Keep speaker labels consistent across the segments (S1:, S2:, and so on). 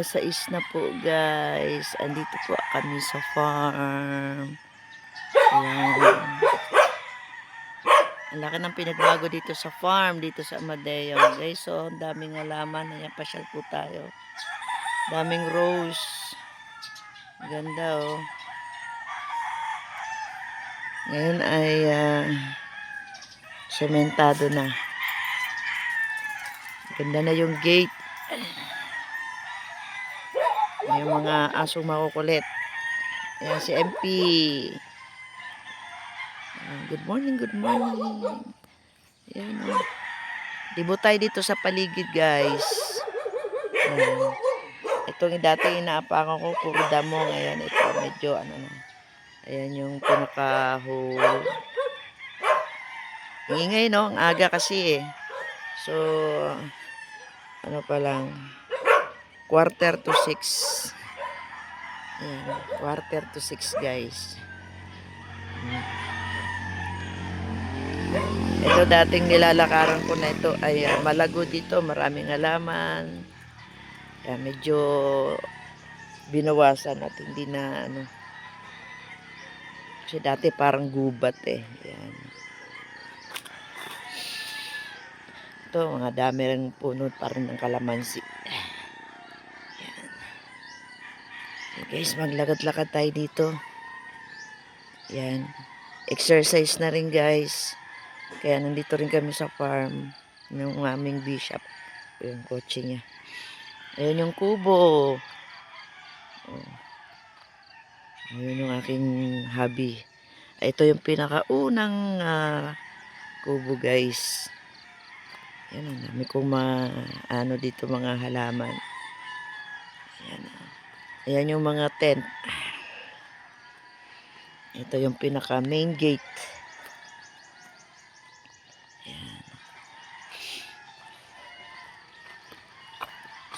S1: 6 na po guys. Andito po kami sa farm. Ayan. Ang laki ng pinagbago dito sa farm, dito sa Amadeo. Guys, so ang daming halaman. Ayan, pasyal po tayo. Daming rose. Ganda oh. Ngayon ay sementado na. Ganda na yung gate. Yung mga asong makukulit. Ayan si MP. Good morning, good morning. Ayan oh. Dibo tayo dito sa paligid guys. Ayan. Itong dati inaapakan ko, puro damo. Ngayon ito medyo ano na. Ayan yung pinaka-hole. Ingay no, ang aga kasi eh. So, ano pa lang, 5:45. Ayan, 5:45 guys. Ito dating nilalakaran ko na ito ay malago dito, maraming halaman. Ayan, medyo binawasan at hindi na ano. Kasi dati parang gubat eh. Ayan. Ito, mga dami rin puno pa rin ng kalamansi. Ayan. Okay, guys, maglakad-lakad tayo dito. Ayan. Exercise na rin guys. Kaya nandito rin kami sa farm ng aming bishop. Yung kotse niya. Ayan yung kubo. Oh. Ayan yung aking hobby. Ito yung pinakaunang kubo guys. Ayan, ang dami kong ano dito mga halaman. Ayan. Ayan yung mga tent. Ito yung pinaka main gate. Ayan.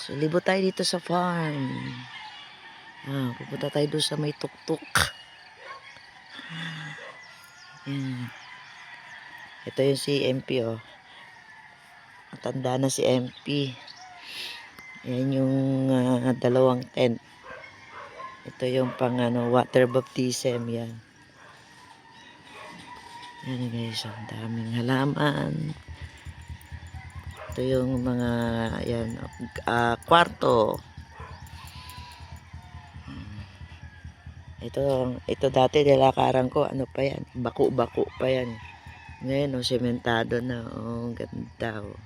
S1: So, libo tayo dito sa farm. Pupunta tayo doon sa may tuktok. Ayan. Ito yung si MP oh. Matanda na si MP. Ayan yung dalawang tent. Ito yung pang water baptism. Yan. Yan guys. Ang daming halaman. Ito yung mga yan, kwarto. Ito dati nilakaran ko. Ano pa yan? Bako-bako pa yan. Ngayon sementado na. Oh, ganda oh.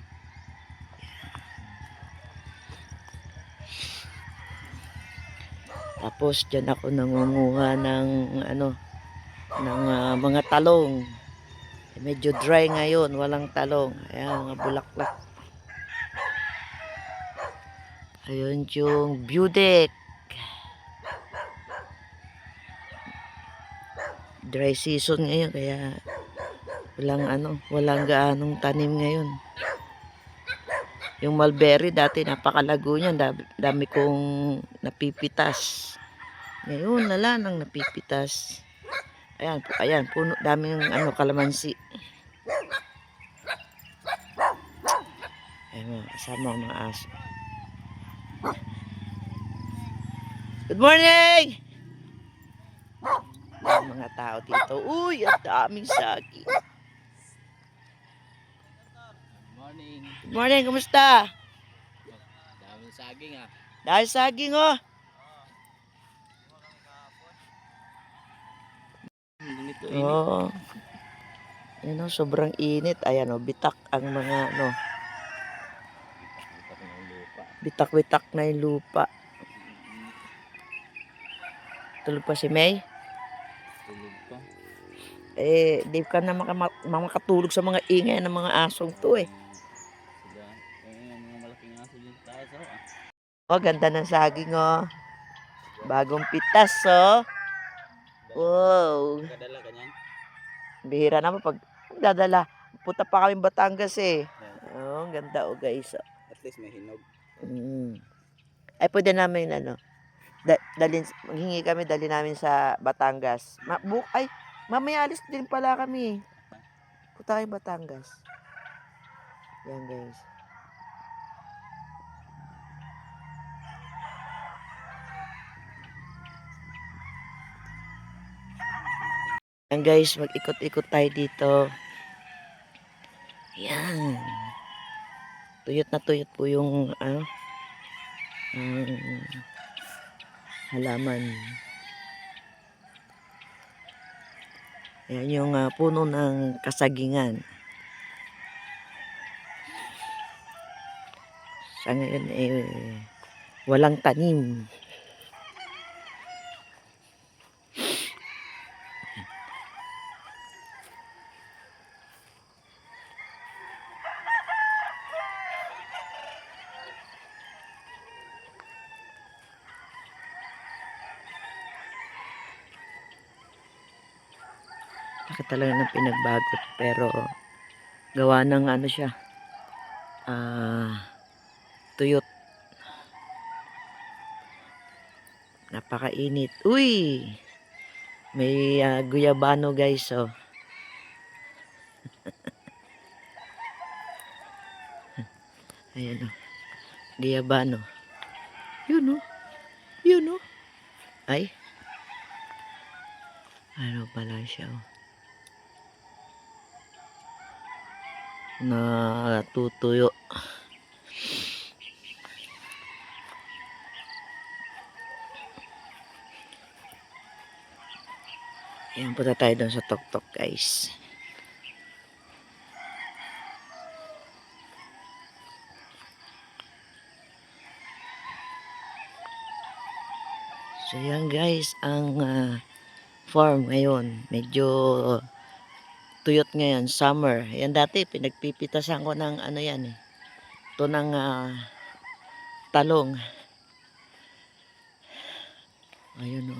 S1: Tapos dyan ako nangunguha ng mga talong. Medyo dry ngayon, walang talong. Ayan, mga bulaklak. Ayun yung view deck. Dry season ngayon kaya walang gaanong tanim ngayon. Yung mulberry dati napakalago niyan, dami kong napipitas. Ngayon wala nang napipitas. Ayan, puno daming kalamansi. Ayan, kasama mga aso. Good morning! Ang mga tao dito. Uy, ang daming saging.
S2: Good morning.
S1: Good morning, kumusta?
S2: Daming saging ah.
S1: Dahil saging oh.
S2: Ganito init.
S1: Oo. Yan o, sobrang init. Ayan o, bitak ang mga
S2: Bitak ng lupa.
S1: bitak-bitak na yung lupa. Tulog pa si May?
S2: Tulog pa.
S1: Di ka na makatulog sa mga ingay ng mga asong to eh.
S2: Sila, mga malaking aso dyan sa taas ah.
S1: Oh, ganda ng saging oh. Bagong pitas oh. Wow.
S2: Kadala ka niyan?
S1: Bihira naman pag dadala. Punta pa kami Batangas eh. Oh, ganda oh guys.
S2: At least may hinog.
S1: Ay, pwede namin maghingi kami, dali namin sa Batangas. Mamaya alis din pala kami. Punta kayo Batangas. Yan guys. Yan guys, mag-ikot-ikot tayo dito. Yan. Tuyot na tuyot po yung halaman. Yan yung puno ng kasagingan. Sa ngayon walang tanim. Laki talaga ng pinagbago, pero gawa ng ano siya, tuyot. Napakainit. Uy! May guyabano guys, oh. Ayan, oh. Guyabano. Yun, oh. Yun, oh. Ay. Ano pala siya, oh. Natutuyo. Ayan, punta tayo doon sa tuktok guys. So yan guys, ang farm ngayon. Medyo tuyot ngayon, summer. Yan dati, pinagpipitasan ko ng ano yan eh. Ito ng talong. Ayun o.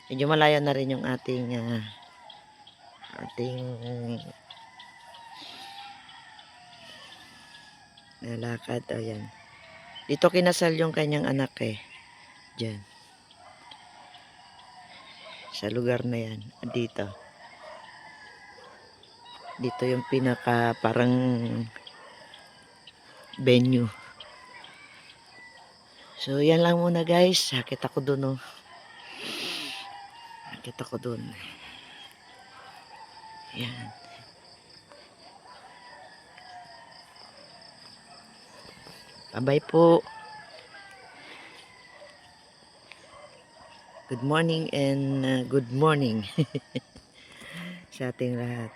S1: Medyo malayo na rin yung ating lalakad. Ayan. Dito kinasal yung kanyang anak eh. Diyan. Sa lugar na yan. Dito. Dito yung pinaka parang venue. So yan lang muna guys. Sakit ako dun oh. Sakit ako dun. Yan. Bye po. Good morning and good morning sa ating lahat.